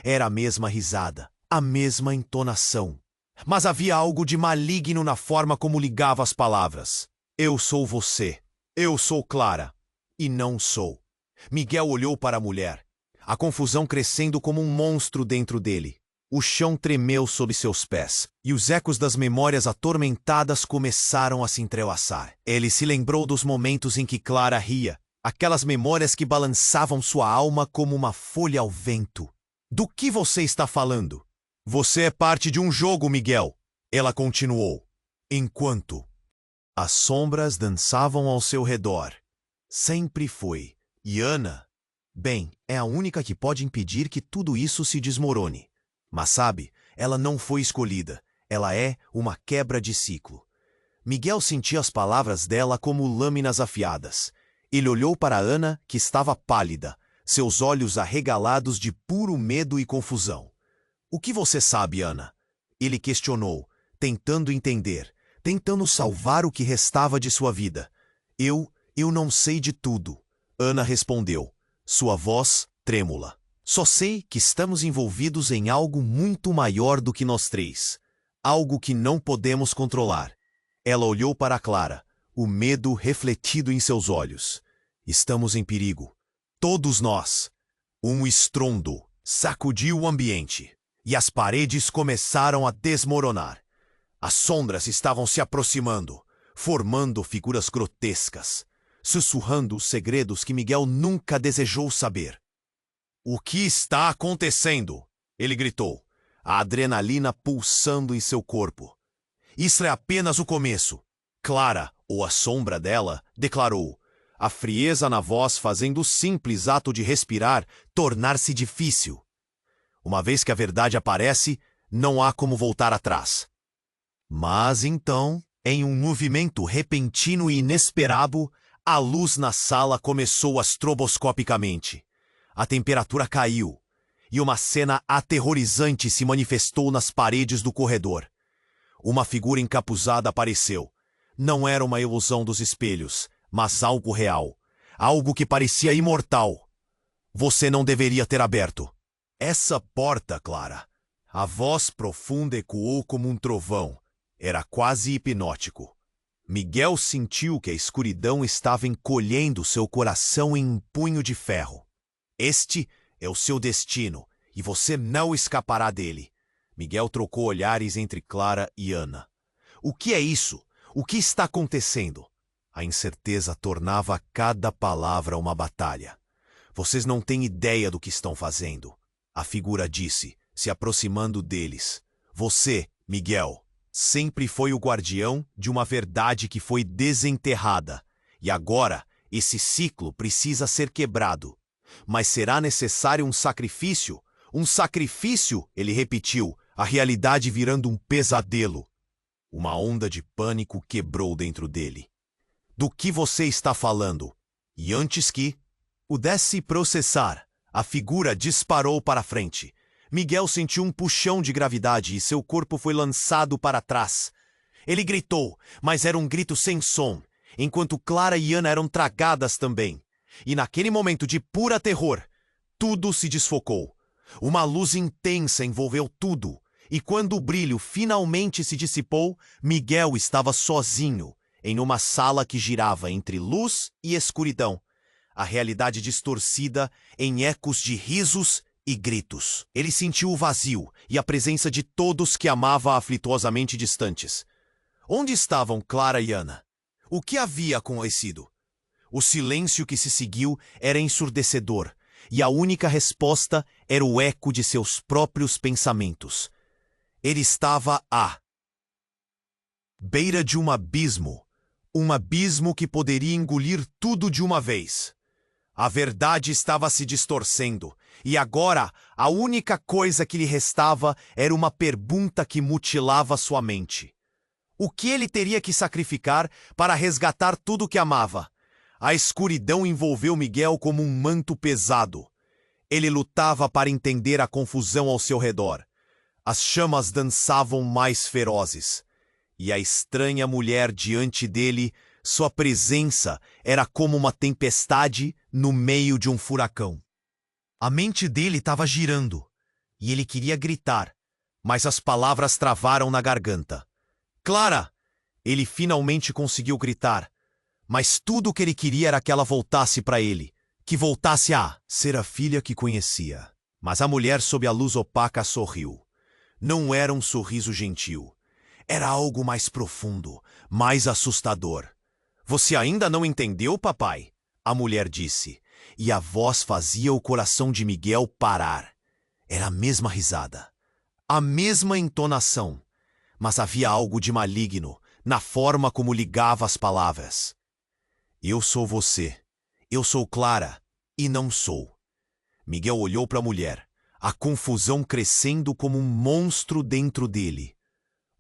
Era a mesma risada, a mesma entonação. Mas havia algo de maligno na forma como ligava as palavras. Eu sou você. Eu sou Clara. E não sou. Miguel olhou para a mulher, a confusão crescendo como um monstro dentro dele. O chão tremeu sob seus pés, e os ecos das memórias atormentadas começaram a se entrelaçar. Ele se lembrou dos momentos em que Clara ria, aquelas memórias que balançavam sua alma como uma folha ao vento. Do que você está falando? Você é parte de um jogo, Miguel. Ela continuou. Enquanto as sombras dançavam ao seu redor. Sempre foi. E Ana, bem, é a única que pode impedir que tudo isso se desmorone. Mas sabe, ela não foi escolhida. Ela é uma quebra de ciclo. Miguel sentia as palavras dela como lâminas afiadas. Ele olhou para Ana, que estava pálida, seus olhos arregalados de puro medo e confusão. O que você sabe, Ana? Ele questionou, tentando entender, tentando salvar o que restava de sua vida. Eu não sei de tudo. Ana respondeu, sua voz trêmula. Só sei que estamos envolvidos em algo muito maior do que nós três. Algo que não podemos controlar. Ela olhou para Clara, o medo refletido em seus olhos. Estamos em perigo. Todos nós. Um estrondo sacudiu o ambiente, e as paredes começaram a desmoronar. As sombras estavam se aproximando, formando figuras grotescas, sussurrando os segredos que Miguel nunca desejou saber. O que está acontecendo? Ele gritou, a adrenalina pulsando em seu corpo. Isso é apenas o começo. Clara, ou a sombra dela, declarou, a frieza na voz fazendo o simples ato de respirar tornar-se difícil. Uma vez que a verdade aparece, não há como voltar atrás. Mas então, em um movimento repentino e inesperado, a luz na sala começou estroboscopicamente. A temperatura caiu, e uma cena aterrorizante se manifestou nas paredes do corredor. Uma figura encapuzada apareceu. Não era uma ilusão dos espelhos, mas algo real. Algo que parecia imortal. Você não deveria ter aberto. Essa porta, Clara. A voz profunda ecoou como um trovão. Era quase hipnótico. Miguel sentiu que a escuridão estava encolhendo seu coração em um punho de ferro. Este é o seu destino, e você não escapará dele. Miguel trocou olhares entre Clara e Ana. O que é isso? O que está acontecendo? A incerteza tornava cada palavra uma batalha. Vocês não têm ideia do que estão fazendo. A figura disse, se aproximando deles. Você, Miguel, sempre foi o guardião de uma verdade que foi desenterrada. E agora, esse ciclo precisa ser quebrado. Mas será necessário um sacrifício, Um sacrifício, ele repetiu, a realidade virando um pesadelo. Uma onda de pânico quebrou dentro dele. Do que você está falando? E antes que pudesse processar, a figura disparou para frente. Miguel sentiu um puxão de gravidade e seu corpo foi lançado para trás. Ele gritou, mas era um grito sem som, enquanto Clara e Ana eram tragadas também. E naquele momento de pura terror, tudo se desfocou. Uma luz intensa envolveu tudo, e quando o brilho finalmente se dissipou, Miguel estava sozinho, em uma sala que girava entre luz e escuridão. A realidade distorcida em ecos de risos e gritos. Ele sentiu o vazio e a presença de todos que amava aflituosamente distantes. Onde estavam Clara e Ana? O que havia acontecido? O silêncio que se seguiu era ensurdecedor, e a única resposta era o eco de seus próprios pensamentos. Ele estava à beira de um abismo que poderia engolir tudo de uma vez. A verdade estava se distorcendo, e agora a única coisa que lhe restava era uma pergunta que mutilava sua mente. O que ele teria que sacrificar para resgatar tudo que amava? A escuridão envolveu Miguel como um manto pesado. Ele lutava para entender a confusão ao seu redor. As chamas dançavam mais ferozes. E a estranha mulher diante dele, sua presença era como uma tempestade no meio de um furacão. A mente dele estava girando, e ele queria gritar, mas as palavras travaram na garganta. Clara! Ele finalmente conseguiu gritar, mas tudo o que ele queria era que ela voltasse para ele, que voltasse a ser a filha que conhecia. Mas a mulher sob a luz opaca sorriu. Não era um sorriso gentil. Era algo mais profundo, mais assustador. Você ainda não entendeu, papai? A mulher disse, e a voz fazia o coração de Miguel parar. Era a mesma risada, a mesma entonação, mas havia algo de maligno na forma como ligava as palavras. Eu sou você, eu sou Clara, e não sou. Miguel olhou para a mulher, a confusão crescendo como um monstro dentro dele.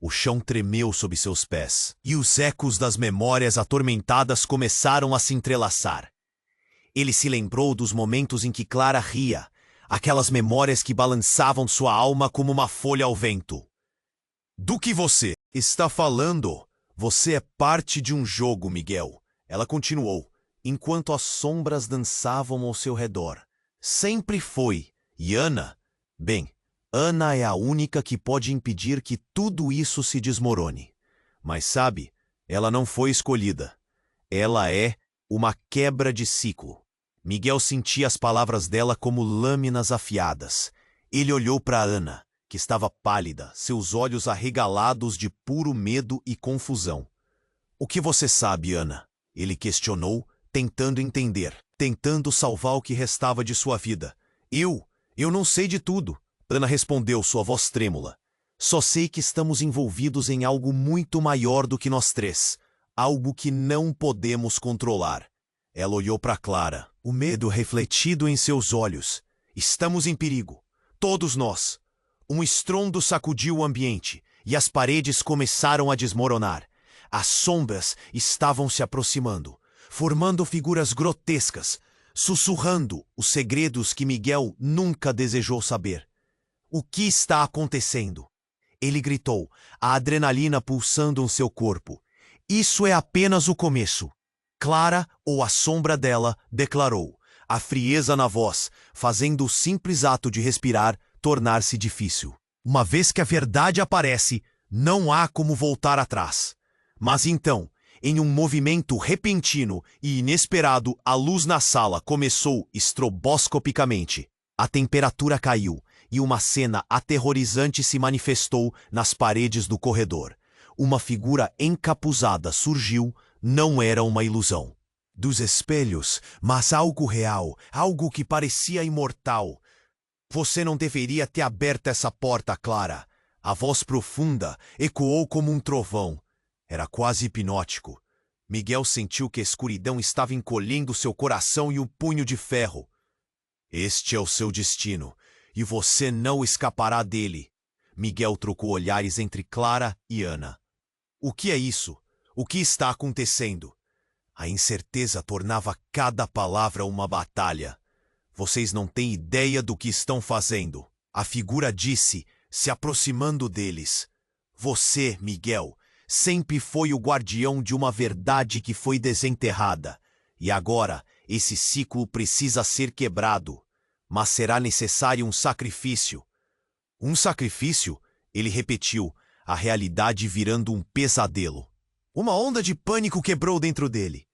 O chão tremeu sob seus pés, e os ecos das memórias atormentadas começaram a se entrelaçar. Ele se lembrou dos momentos em que Clara ria, aquelas memórias que balançavam sua alma como uma folha ao vento. Do que você está falando? Você é parte de um jogo, Miguel. Ela continuou, enquanto as sombras dançavam ao seu redor. Sempre foi. E Ana? Bem, Ana é a única que pode impedir que tudo isso se desmorone. Mas sabe, ela não foi escolhida. Ela é uma quebra de ciclo. Miguel sentia as palavras dela como lâminas afiadas. Ele olhou para Ana, que estava pálida, seus olhos arregalados de puro medo e confusão. O que você sabe, Ana? Ele questionou, tentando entender, tentando salvar o que restava de sua vida. Eu não sei de tudo. Ana respondeu, sua voz trêmula. Só sei que estamos envolvidos em algo muito maior do que nós três. Algo que não podemos controlar. Ela olhou para Clara, o medo refletido em seus olhos. Estamos em perigo. Todos nós. Um estrondo sacudiu o ambiente, e as paredes começaram a desmoronar. As sombras estavam se aproximando, formando figuras grotescas, sussurrando os segredos que Miguel nunca desejou saber. O que está acontecendo? Ele gritou, a adrenalina pulsando em seu corpo. Isso é apenas o começo. Clara, ou a sombra dela, declarou, a frieza na voz, fazendo o simples ato de respirar tornar-se difícil. Uma vez que a verdade aparece, não há como voltar atrás. Mas então, em um movimento repentino e inesperado, a luz na sala começou estroboscopicamente. A temperatura caiu e uma cena aterrorizante se manifestou nas paredes do corredor. Uma figura encapuzada surgiu, não era uma ilusão. Dos espelhos, mas algo real, algo que parecia imortal. Você não deveria ter aberto essa porta, Clara. A voz profunda ecoou como um trovão. Era quase hipnótico. Miguel sentiu que a escuridão estava encolhendo seu coração e um punho de ferro. Este é o seu destino, e você não escapará dele. Miguel trocou olhares entre Clara e Ana. O que é isso? O que está acontecendo? A incerteza tornava cada palavra uma batalha. Vocês não têm ideia do que estão fazendo. A figura disse, se aproximando deles. Você, Miguel, sempre foi o guardião de uma verdade que foi desenterrada. E agora, esse ciclo precisa ser quebrado. Mas será necessário um sacrifício. Um sacrifício? Ele repetiu, a realidade virando um pesadelo. Uma onda de pânico quebrou dentro dele.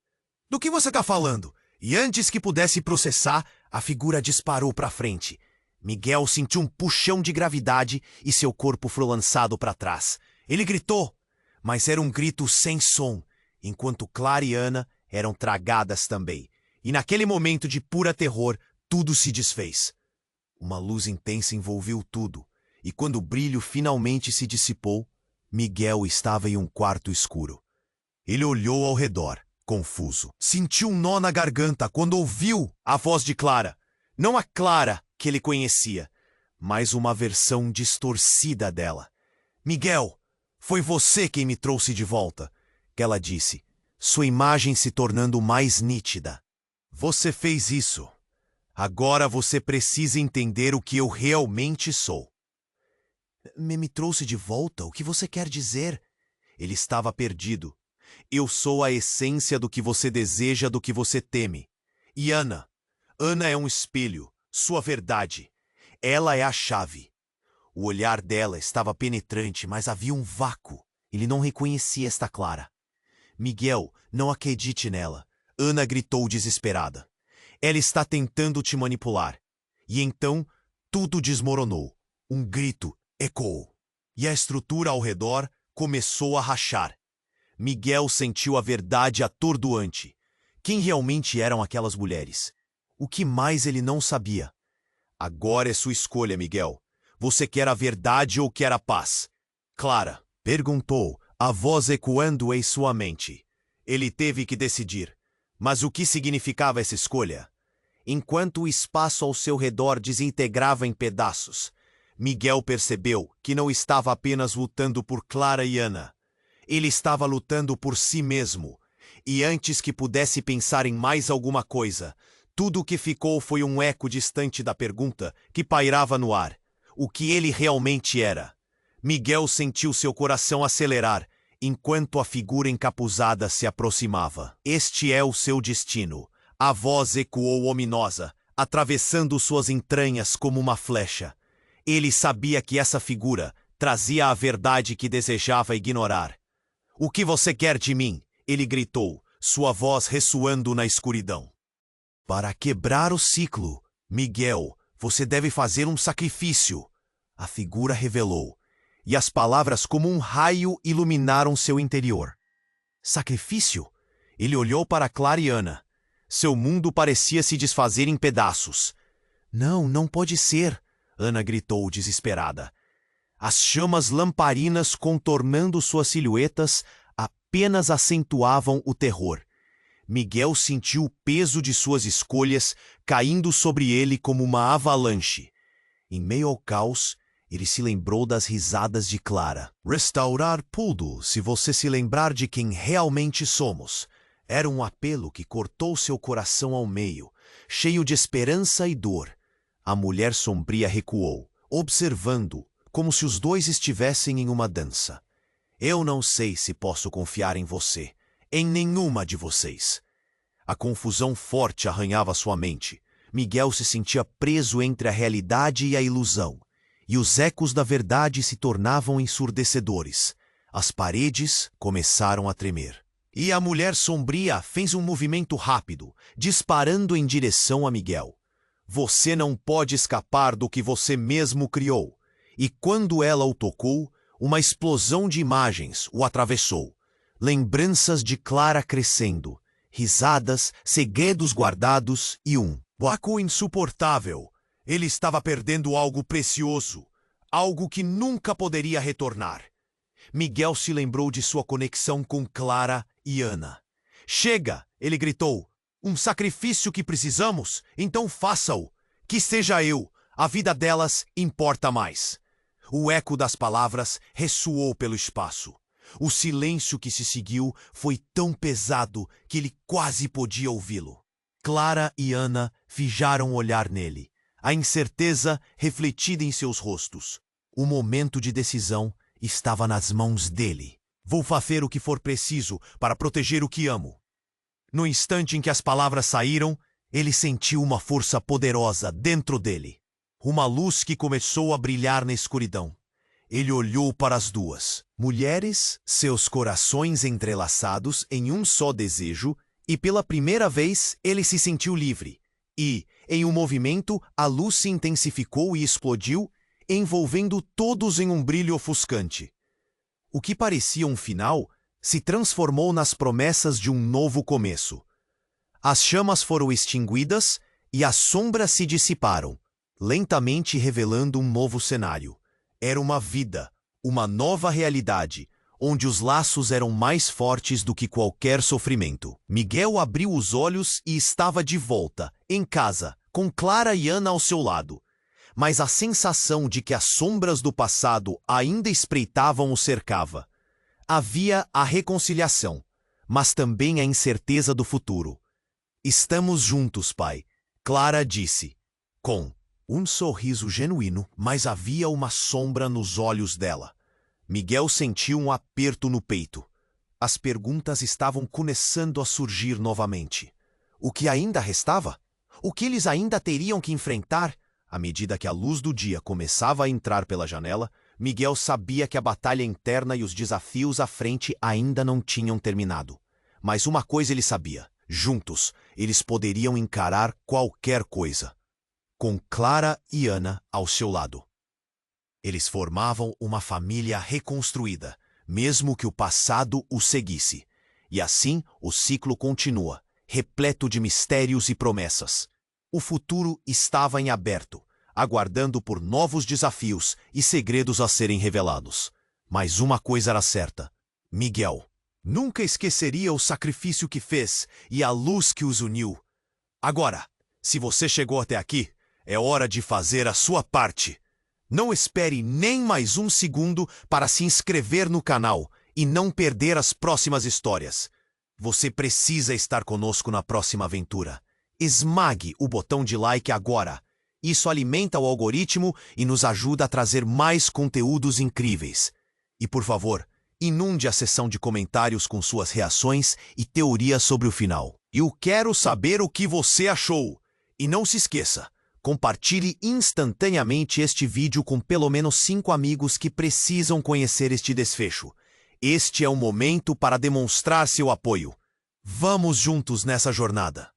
Do que você está falando? E antes que pudesse processar, a figura disparou para frente. Miguel sentiu um puxão de gravidade e seu corpo foi lançado para trás. Ele gritou, mas era um grito sem som, enquanto Clara e Ana eram tragadas também. E naquele momento de pura terror, tudo se desfez. Uma luz intensa envolveu tudo, e quando o brilho finalmente se dissipou, Miguel estava em um quarto escuro. Ele olhou ao redor, confuso. Sentiu um nó na garganta quando ouviu a voz de Clara. Não a Clara que ele conhecia, mas uma versão distorcida dela. Miguel, foi você quem me trouxe de volta, ela disse, sua imagem se tornando mais nítida. Você fez isso. Agora você precisa entender o que eu realmente sou. Me trouxe de volta? O que você quer dizer? Ele estava perdido. Eu sou a essência do que você deseja, do que você teme. E Ana é um espelho, sua verdade. Ela é a chave. O olhar dela estava penetrante, mas havia um vácuo. Ele não reconhecia esta Clara. Miguel, não acredite nela. Ana gritou desesperada. Ela está tentando te manipular. E então, tudo desmoronou. Um grito ecoou. E a estrutura ao redor começou a rachar. Miguel sentiu a verdade atordoante. Quem realmente eram aquelas mulheres? O que mais ele não sabia? Agora é sua escolha, Miguel. Você quer a verdade ou quer a paz? Clara, perguntou, a voz ecoando em sua mente. Ele teve que decidir. Mas o que significava essa escolha? Enquanto o espaço ao seu redor desintegrava em pedaços, Miguel percebeu que não estava apenas lutando por Clara e Ana. Ele estava lutando por si mesmo. E antes que pudesse pensar em mais alguma coisa, tudo o que ficou foi um eco distante da pergunta que pairava no ar. O que ele realmente era? Miguel sentiu seu coração acelerar, enquanto a figura encapuzada se aproximava. Este é o seu destino. A voz ecoou ominosa, atravessando suas entranhas como uma flecha. Ele sabia que essa figura trazia a verdade que desejava ignorar. O que você quer de mim? Ele gritou, sua voz ressoando na escuridão. Para quebrar o ciclo, Miguel, você deve fazer um sacrifício. A figura revelou, e as palavras como um raio iluminaram seu interior. Sacrifício? Ele olhou para Clara e Ana. Seu mundo parecia se desfazer em pedaços. Não pode ser, Ana gritou desesperada. As chamas lamparinas contornando suas silhuetas apenas acentuavam o terror. Miguel sentiu o peso de suas escolhas caindo sobre ele como uma avalanche. Em meio ao caos, ele se lembrou das risadas de Clara. Restaurar tudo, se você se lembrar de quem realmente somos. Era um apelo que cortou seu coração ao meio, cheio de esperança e dor. A mulher sombria recuou, observando, como se os dois estivessem em uma dança. Eu não sei se posso confiar em você, em nenhuma de vocês. A confusão forte arranhava sua mente. Miguel se sentia preso entre a realidade e a ilusão, e os ecos da verdade se tornavam ensurdecedores. As paredes começaram a tremer. E a mulher sombria fez um movimento rápido, disparando em direção a Miguel. Você não pode escapar do que você mesmo criou. E quando ela o tocou, uma explosão de imagens o atravessou. Lembranças de Clara crescendo, risadas, segredos guardados e um vácuo insuportável. Ele estava perdendo algo precioso, algo que nunca poderia retornar. Miguel se lembrou de sua conexão com Clara e Ana. Chega, ele gritou. Um sacrifício que precisamos? Então faça-o. Que seja eu, A vida delas importa mais. O eco das palavras ressoou pelo espaço. O silêncio que se seguiu foi tão pesado que ele quase podia ouvi-lo. Clara e Ana fijaram olhar nele, a incerteza refletida em seus rostos. O momento de decisão estava nas mãos dele. Vou fazer o que for preciso para proteger o que amo. No instante em que as palavras saíram, ele sentiu uma força poderosa dentro dele. Uma luz que começou a brilhar na escuridão. Ele olhou para as duas mulheres, seus corações entrelaçados em um só desejo, e pela primeira vez ele se sentiu livre. E, em um movimento, a luz se intensificou e explodiu, envolvendo todos em um brilho ofuscante. O que parecia um final se transformou nas promessas de um novo começo. As chamas foram extinguidas e as sombras se dissiparam, lentamente revelando um novo cenário. Era uma vida, uma nova realidade, onde os laços eram mais fortes do que qualquer sofrimento. Miguel abriu os olhos e estava de volta, em casa, com Clara e Ana ao seu lado. Mas a sensação de que as sombras do passado ainda espreitavam o cercava. Havia a reconciliação, mas também a incerteza do futuro. Estamos juntos, pai, Clara disse, com um sorriso genuíno, mas havia uma sombra nos olhos dela. Miguel sentiu um aperto no peito. As perguntas estavam começando a surgir novamente. O que ainda restava? O que eles ainda teriam que enfrentar? À medida que a luz do dia começava a entrar pela janela, Miguel sabia que a batalha interna e os desafios à frente ainda não tinham terminado. Mas uma coisa ele sabia: juntos, eles poderiam encarar qualquer coisa. Com Clara e Ana ao seu lado. Eles formavam uma família reconstruída, mesmo que o passado os seguisse. E assim o ciclo continua, repleto de mistérios e promessas. O futuro estava em aberto, aguardando por novos desafios e segredos a serem revelados. Mas uma coisa era certa: Miguel nunca esqueceria o sacrifício que fez e a luz que os uniu. Agora, se você chegou até aqui, é hora de fazer a sua parte. Não espere nem mais um segundo para se inscrever no canal e não perder as próximas histórias. Você precisa estar conosco na próxima aventura. Esmague o botão de like agora. Isso alimenta o algoritmo e nos ajuda a trazer mais conteúdos incríveis. E por favor, inunde a seção de comentários com suas reações e teorias sobre o final. Eu quero saber o que você achou. E não se esqueça, compartilhe instantaneamente este vídeo com pelo menos 5 amigos que precisam conhecer este desfecho. Este é o momento para demonstrar seu apoio. Vamos juntos nessa jornada.